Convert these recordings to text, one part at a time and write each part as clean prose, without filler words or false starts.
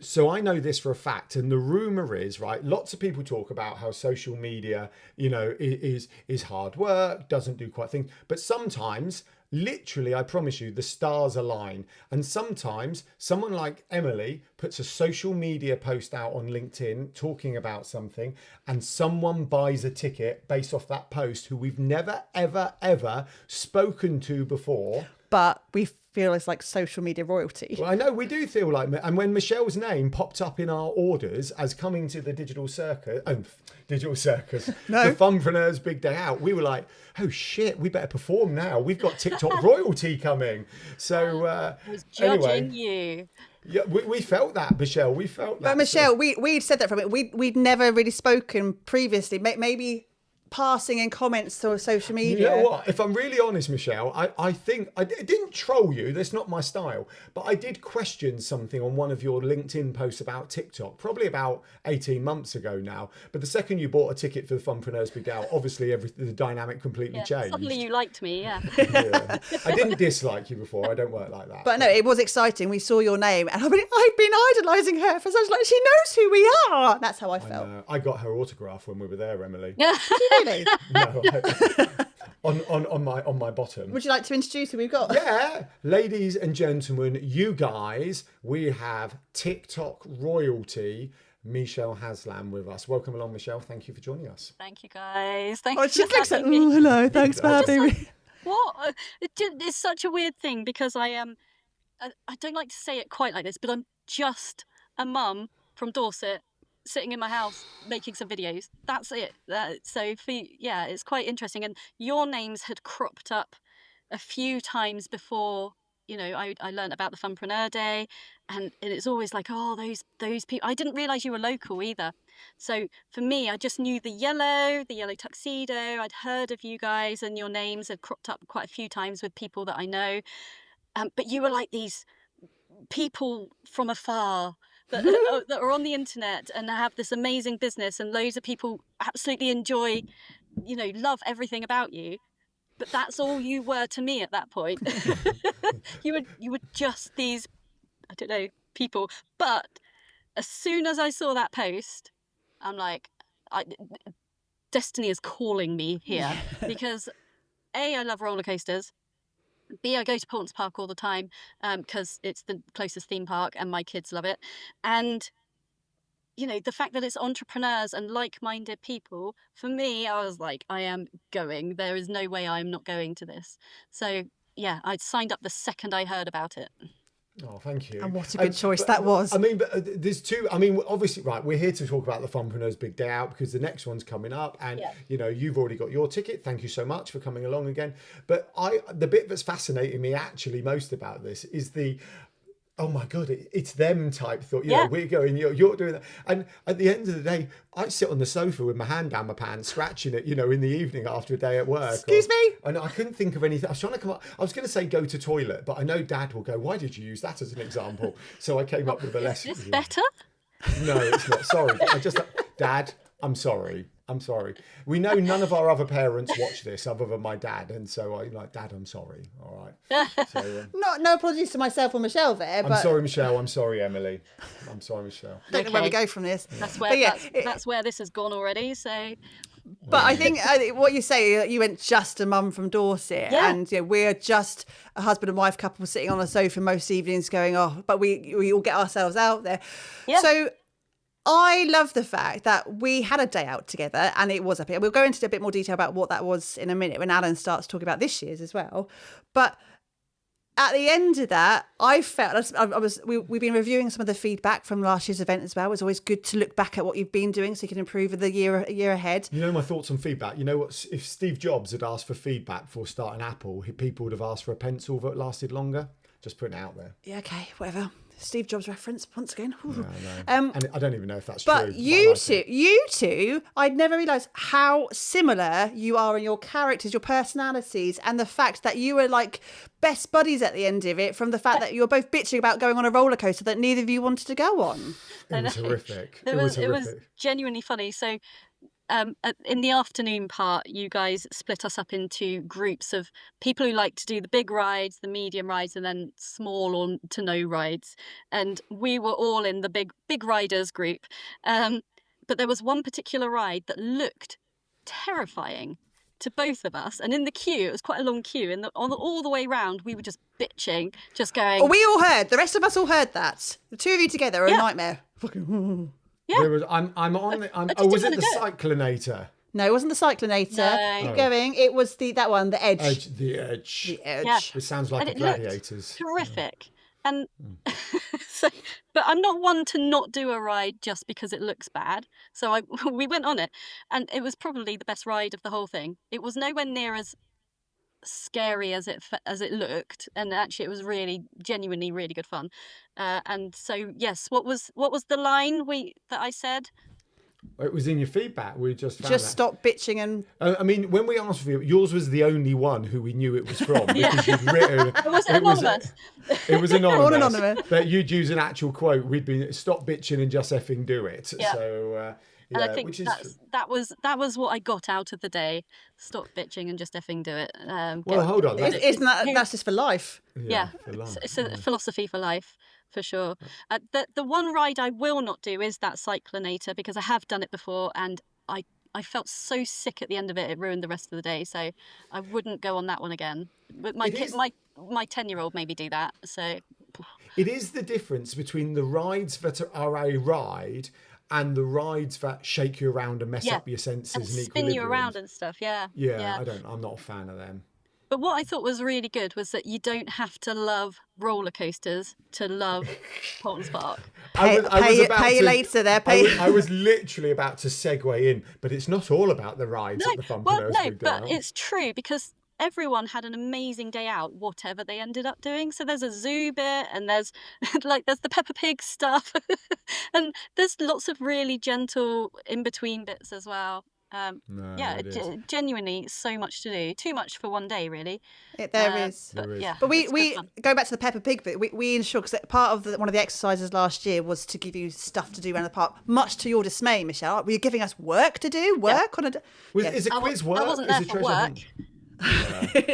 So I know this for a fact, and the rumor is, right, lots of people talk about how social media, is hard work, doesn't do quite things, but sometimes, literally, I promise you, the stars align. And sometimes someone like Emily puts a social media post out on LinkedIn talking about something, and someone buys a ticket based off that post who we've never, ever, ever spoken to before. But we feel it's like social media royalty. Well, I know we do feel like, and when Michelle's name popped up in our orders as coming to the Digital Circus, the Funpreneurs Big Day Out, we were like, oh shit, we better perform now. We've got TikTok royalty coming. So I was judging you. Yeah, we felt that, Michelle. We felt that. But Michelle, we'd said that from it. We'd never really spoken previously. Maybe passing in comments to social media. You know what? If I'm really honest, Michelle, I think I didn't troll you. That's not my style. But I did question something on one of your LinkedIn posts about TikTok, probably about 18 months ago now. But the second you bought a ticket for the Funpreneurs Big Day Out, obviously the dynamic completely changed. Suddenly you liked me, yeah. I didn't dislike you before. I don't work like that. But no, it was exciting. We saw your name, and I've been idolising her for such like she knows who we are. That's how I felt. I got her autograph when we were there, Emily. Really? No, on my bottom. Would you like to introduce who we've got? Yeah, ladies and gentlemen, you guys, we have TikTok royalty, Michelle Haslam, with us. Welcome along, Michelle. Thank you for joining us. Thank you, guys. Thank Oh, you she for looks like, having me. hello, thanks for having me. What? It's such a weird thing because I don't like to say it quite like this, but I'm just a mum from Dorset sitting in my house making some videos. That's it. It's quite interesting. And your names had cropped up a few times before, I learned about the Funpreneur Day, and it's always like, oh, those people. I didn't realise you were local either. So for me, I just knew the yellow tuxedo. I'd heard of you guys, and your names had cropped up quite a few times with people that I know. But you were like these people from afar that are on the internet and have this amazing business, and loads of people absolutely enjoy, love everything about you. But that's all you were to me at that point. You were just these, I don't know, people. But as soon as I saw that post, I'm like, destiny is calling me here. Because A, I love roller coasters. B, I go to Portons Park all the time because it's the closest theme park and my kids love it. And, the fact that it's entrepreneurs and like-minded people, for me, I was like, I am going. There is no way I'm not going to this. So, yeah, I signed up the second I heard about it. Oh, thank you. And what a good choice that was. I mean, but there's two. I mean, obviously, right, we're here to talk about the Funpreneurs Big Day Out because the next one's coming up. And, you've already got your ticket. Thank you so much for coming along again. But the bit that's fascinating me actually most about this is oh my God, it's them type thought. We're going, you're doing that. And at the end of the day, I sit on the sofa with my hand down my pants, scratching it, in the evening after a day at work. Excuse me? And I couldn't think of anything. I was trying to come up. I was going to say go to toilet, but I know Dad will go, why did you use that as an example? So I came up with a lesson. Is this better? No, it's not. Sorry. Dad, I'm sorry. We know none of our other parents watch this other than my dad. And so I'm like, Dad, I'm sorry. All right. So, no apologies to myself or Michelle there. I'm sorry, Michelle. I'm sorry, Emily. I'm sorry, Michelle. Don't know where we go from this. That's where this has gone already. So, but I think what you say, you went just a mum from Dorset, and we're just a husband and wife couple sitting on a sofa most evenings going, but we all get ourselves out there. Yeah. So I love the fact that we had a day out together, and it was up here. We'll go into a bit more detail about what that was in a minute when Alan starts talking about this year's as well. But at the end of that, I felt we've been reviewing some of the feedback from last year's event as well. It was always good to look back at what you've been doing so you can improve the year ahead. My thoughts on feedback. You know what? If Steve Jobs had asked for feedback before starting Apple, people would have asked for a pencil that lasted longer. Just putting it out there. Yeah, okay, whatever. Steve Jobs reference once again. Yeah, I know. And I don't even know if that's true. But you two, I'd never realised how similar you are in your characters, your personalities, and the fact that you were like best buddies at the end of it, from the fact that you were both bitching about going on a roller coaster that neither of you wanted to go on. It was horrific. It was genuinely funny. So in the afternoon part, you guys split us up into groups of people who like to do the big rides, the medium rides, and then small or to no rides. And we were all in the big riders group. But there was one particular ride that looked terrifying to both of us. And in the queue, it was quite a long queue. And all the way round, we were just bitching, just going... Oh, we all heard. The rest of us all heard that. The two of you together are a nightmare. Yeah. Was it the Cyclinator? No, it wasn't the Cyclinator. No. Keep going. It was that one, the Edge. The Edge. Yeah. It sounds like And a Gladiators. Horrific. And but I'm not one to not do a ride just because it looks bad. So we went on it, and it was probably the best ride of the whole thing. It was nowhere near as scary as it looked, and actually it was really genuinely really good fun. And so yes, what was the line that I said? It was in your feedback. We just found Just that. stop bitching and... I mean, when we asked for you, yours was the only one who we knew it was from because you'd written. It was anonymous. It was anonymous. All anonymous. But you'd use an actual quote. We'd been stop bitching and just effing do it. Yeah. So And I think that was what I got out of the day. Stop bitching and just effing do it. Well, hold on. Isn't that's just for life? Yeah, for life. it's a philosophy for life, for sure. The one ride I will not do is that Cyclinator, because I have done it before and I felt so sick at the end of it, it ruined the rest of the day. So I wouldn't go on that one again. But my 10-year-old made me do that. So it is the difference between the rides that are a ride and the rides that shake you around and mess up your senses and spin you around and stuff. Yeah. I'm not a fan of them. But what I thought was really good was that you don't have to love roller coasters to love Paul's Park. Pay you later there. I was literally about to segue in, but it's not all about the rides at the Funpreneurs. But it's true, because everyone had an amazing day out, whatever they ended up doing. So there's a zoo bit, and there's there's the Peppa Pig stuff, and there's lots of really gentle in between bits as well. Genuinely so much to do. Too much for one day, really. There is. But we go back to the Peppa Pig bit. We ensure, because part of one of the exercises last year was to give you stuff to do around the park. Much to your dismay, Michelle, were you giving us work to do? Is a quiz work? I wasn't there for work.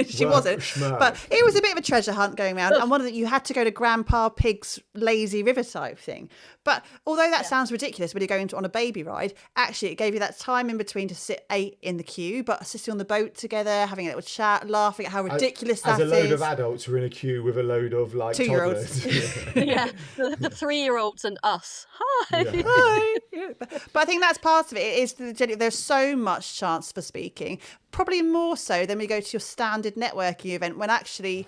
She wasn't, but it was a bit of a treasure hunt going around, and one of you had to go to Grandpa Pig's lazy river type thing. But although that sounds ridiculous when you're going on a baby ride, actually it gave you that time in between to sit 8 in the queue, but sitting on the boat together, having a little chat, laughing at how ridiculous that is. As a load of adults were in a queue with a load of 2-year-olds. Yeah, the 3-year-olds and us. Hi. Yeah. Hi. But I think that's part of it. There's so much chance for speaking, probably more so than we go to your standard networking event, when actually...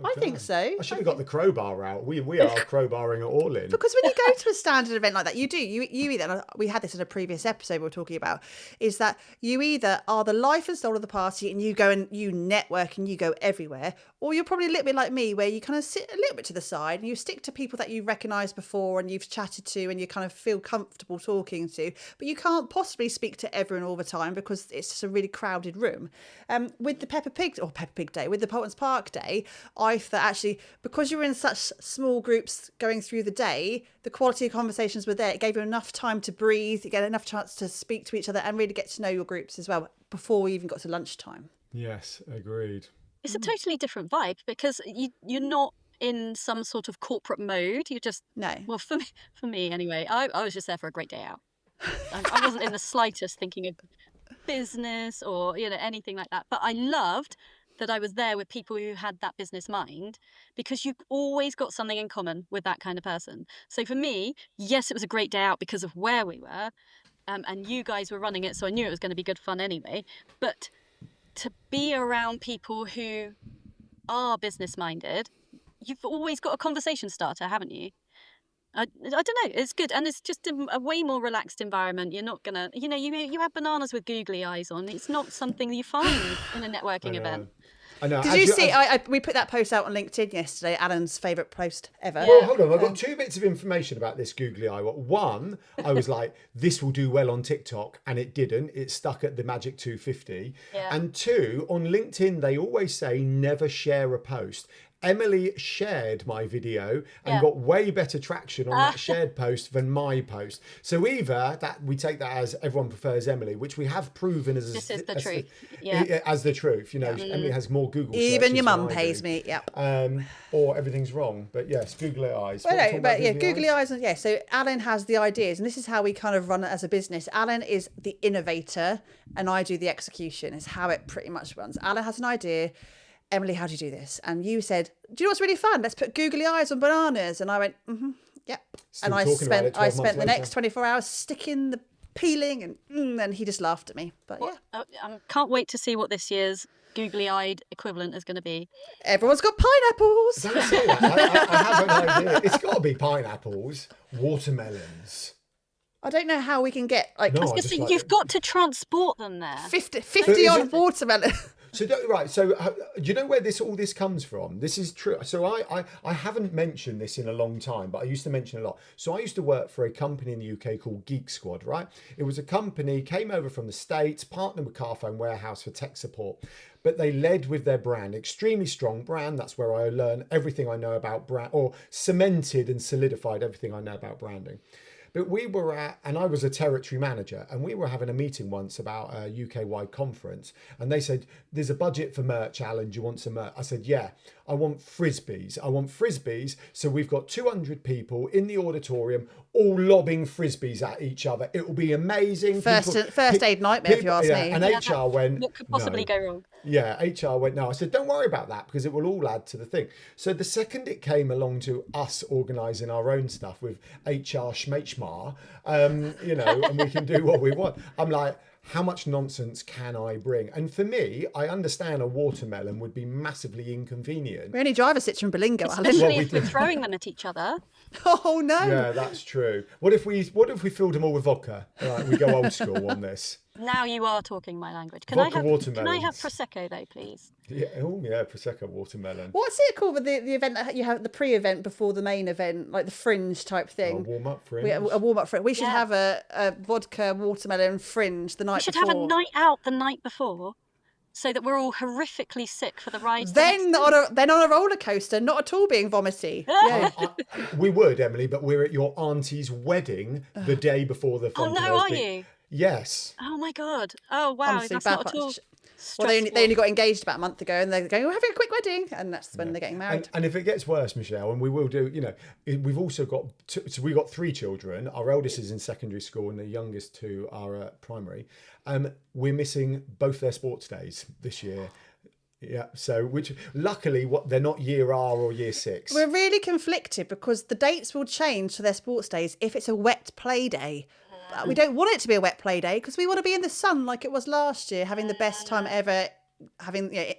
I think so. I should have got the crowbar out. We are crowbarring it all in. Because when you go to a standard event like that, you either, and we had this in a previous episode we were talking about, is that you either are the life and soul of the party and you go and you network and you go everywhere, or you're probably a little bit like me, where you kind of sit a little bit to the side and you stick to people that you recognise before and you've chatted to and you kind of feel comfortable talking to, but you can't possibly speak to everyone all the time because it's just a really crowded room. With the Peppa Pig Day, with the Paul's Park Day, I thought actually, because you were in such small groups going through the day, the quality of conversations were there. It gave you enough time to breathe, you get enough chance to speak to each other and really get to know your groups as well before we even got to lunchtime. Yes, agreed. It's a totally different vibe, because you're not in some sort of corporate mode. You're just... No. Well, for me anyway, I was just there for a great day out. I wasn't in the slightest thinking of business or anything like that. But I loved that I was there with people who had that business mind, because you've always got something in common with that kind of person. So for me, yes, it was a great day out because of where we were, and you guys were running it, so I knew it was going to be good fun anyway. But to be around people who are business minded, you've always got a conversation starter, haven't you? I don't know, it's good, and it's just a way more relaxed environment. You're not gonna, you have bananas with googly eyes on. It's not something you find in a networking event. I know. Did you see? We put that post out on LinkedIn yesterday. Alan's favourite post ever. Well, hold on. I've got 2 bits of information about this googly eye. One, I was like, this will do well on TikTok, and it didn't. It stuck at the magic 250. Yeah. And 2, on LinkedIn, they always say never share a post. Emily shared my video and got way better traction on that shared post than my post. So either that we take that as everyone prefers Emily, which we have proven as This is the truth. as the truth. You know, Emily has more Google Even searches your mum than I pays do. me. Yep. Or everything's wrong. But yes, googly eyes. Well, no, but yeah, googly eyes. Yeah. So Alan has the ideas, and this is how we kind of run it as a business. Alan is the innovator, and I do the execution. Is how it pretty much runs. Alan has an idea. Emily, how do you do this? And you said, do you know what's really fun? Let's put googly eyes on bananas. And I went, yep. Still and I talking about it 12 spent months the later. next 24 hours sticking the peeling, and he just laughed at me. But yeah, Can't wait to see what this year's googly-eyed equivalent is going to be. everyone's got pineapples. Don't say that. I have an idea. It's got to be pineapples, watermelons. I don't know how we can get like No, Because you've got to transport them there. 50 is on it- watermelon. So right, so do you know where all this comes from? This is true. So I haven't mentioned this in a long time, but I used to mention it a lot. So I used to work for a company in the UK called Geek Squad, right? It was a company, came over from the States, partnered with Carphone Warehouse for tech support, but they led with their brand, extremely strong brand. That's where I learned everything I know about brand, or cemented and solidified everything I know about branding. But we were and I was a territory manager, and we were having a meeting once about a UK-wide conference, and they said, there's a budget for merch, Alan, do you want some merch? I said, yeah, I want frisbees. So we've got 200 people in the auditorium, all lobbing frisbees at each other. It will be amazing. First aid nightmare, if you ask me. And HR went, What could possibly go wrong? yeah, HR went, no. I said, don't worry about that because it will all add to the thing. So the second it came along to us organising our own stuff with HR schmeichmar, you know, and we can do what we want, I'm like, how much nonsense can I bring? And for me, I understand a watermelon would be massively inconvenient. We only drive a Citroen Berlingo, Alan. Especially if we're throwing them at each other. Oh no. Yeah, that's true. What if we filled them all with vodka? Right, we go old school on this. Now you are talking my language. Can Vodka I have watermelons. prosecco though, please? Yeah, oh yeah, prosecco watermelon. What's it called with the event that you have, the pre-event before the main event, like the fringe type thing? Warm up fringe. A warm-up fringe. We should Yeah. have a vodka watermelon fringe the night We should before. have a night out the night before, so that we're all horrifically sick for the ride. Then on a roller coaster, not at all being vomity. Yeah. We would, Emily, but we're at your auntie's wedding the day before the Oh Funpreneurs no, are big- you? Yes. Oh my god. Oh wow, Honestly, that's bad not at all. bunch. Well, they only got engaged about a month ago, and they're going, we're having a quick wedding, and that's when they're getting married. And if it gets worse, Michelle, and we will do, you know, we've also got, so we've got 3 children. Our eldest is in secondary school and the youngest 2 are at primary. We're missing both their sports days this year. Yeah, so which luckily they're not year R or year 6. We're really conflicted because the dates will change for their sports days if it's a wet play day. But we don't want it to be a wet play day because we want to be in the sun like it was last year, having the best time ever,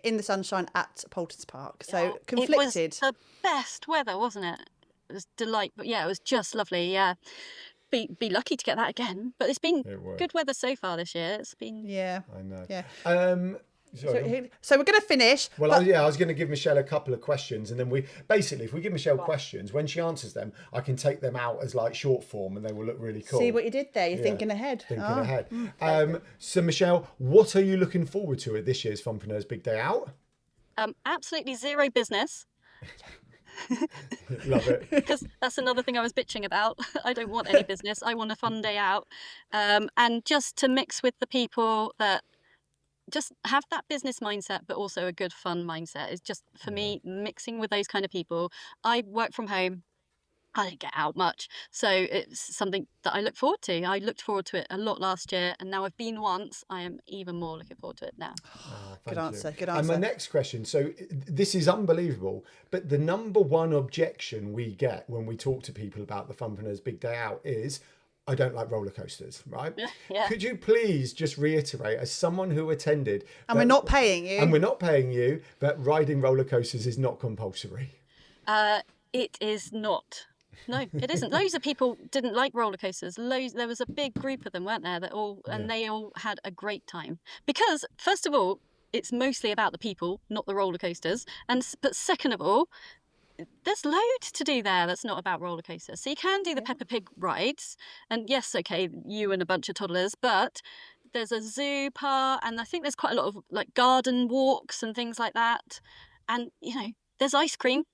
in the sunshine at Poultons Park. So conflicted. It was the best weather, wasn't it? It was delightful. Yeah, it was just lovely. Yeah, be lucky to get that again. But it's been good weather so far this year. It's been Yeah. I know. Yeah. Sorry. So we're going to finish. Well, I was going to give Michelle a couple of questions, and then if we give Michelle questions, when she answers them, I can take them out as like short form, and they will look really cool. See what you did there. You're thinking ahead. Ahead. So, Michelle, what are you looking forward to at this year's Funpreneurs Big Day Out? absolutely zero business. Love it. Because that's another thing I was bitching about. I don't want any business. I want a fun day out, and just to mix with the people that just have that business mindset, but also a good fun mindset is just, for me, mixing with those kind of people. I work from home. I don't get out much. So it's something that I look forward to. I looked forward to it a lot last year, and now I've been once. I am even more looking forward to it now. Good answer. Good And answer. my next question, so this is unbelievable, but the number one objection we get when we talk to people about the Funpreneurs Big Day Out is, I don't like roller coasters, right? Yeah. Could you please just reiterate, as someone who attended... And we're not paying you. And we're not paying you, that riding roller coasters is not compulsory. It is not. No, it isn't. Loads of people didn't like roller coasters. There was a big group of them, weren't there? They all had a great time. Because, first of all, it's mostly about the people, not the roller coasters. But second of all, there's loads to do there that's not about roller coasters. So you can do the Peppa Pig rides, and yes, okay, you and a bunch of toddlers, but there's a zoo part, and I think there's quite a lot of like garden walks and things like that. And you know, There's ice cream.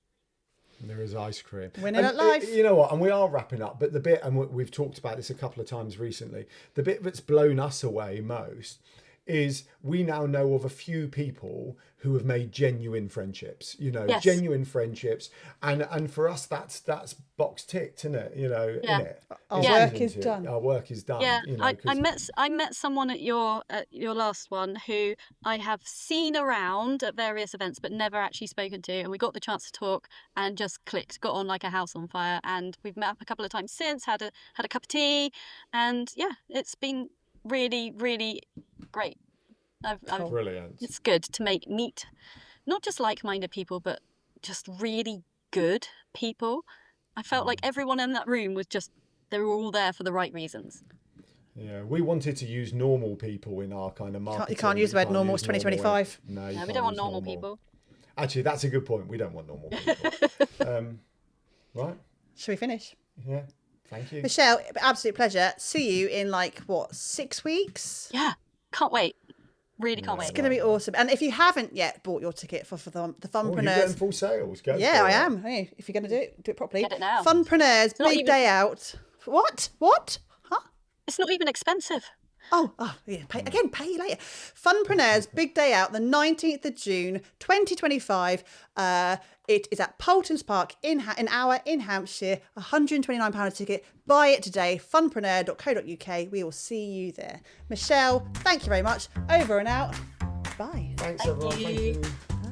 There is ice cream. Winning at life. You know what? And we are wrapping up, but the bit, and we've talked about this a couple of times recently, the bit that's blown us away most is we now know of a few people who have made genuine friendships, Yes. genuine friendships. And for us, that's box ticked, isn't it? Yeah. Innit? Our It's work easy is to- done. Our work is done. Yeah, I 'cause- met someone at your last one who I have seen around at various events but never actually spoken to, and we got the chance to talk and just clicked, got on like a house on fire, and we've met up a couple of times since, had a cup of tea, and yeah, it's been really, really great. Brilliant. It's good to meet not just like-minded people, but just really good people. I felt like everyone in that room was just, they were all there for the right reasons. Yeah, we wanted to use normal people in our kind of marketing. You can't use the word normal, it's 2025. No, you No, we can't don't want use normal people. Actually, that's a good point. We don't want normal people. Right? Shall we finish? Yeah. Thank you. Michelle, absolute pleasure. See you in 6 weeks? Yeah, can't wait. Really can't wait. It's going to be awesome. And if you haven't yet bought your ticket for the Oh, you're Funpreneurs, getting full sales. Go yeah, for I it. am. Hey, if you're going to do it properly. Get it now. Funpreneurs, not big even- day out. What? Huh? It's not even expensive. Oh, yeah. Pay later. Funpreneurs, big day out, the 19th of June, 2025. It is at Poultons Park in Hampshire. £129 a ticket. Buy it today. Funpreneur.co.uk. We will see you there. Michelle, thank you very much. Over and out. Bye. Thanks, everyone. you. Thank you. Bye.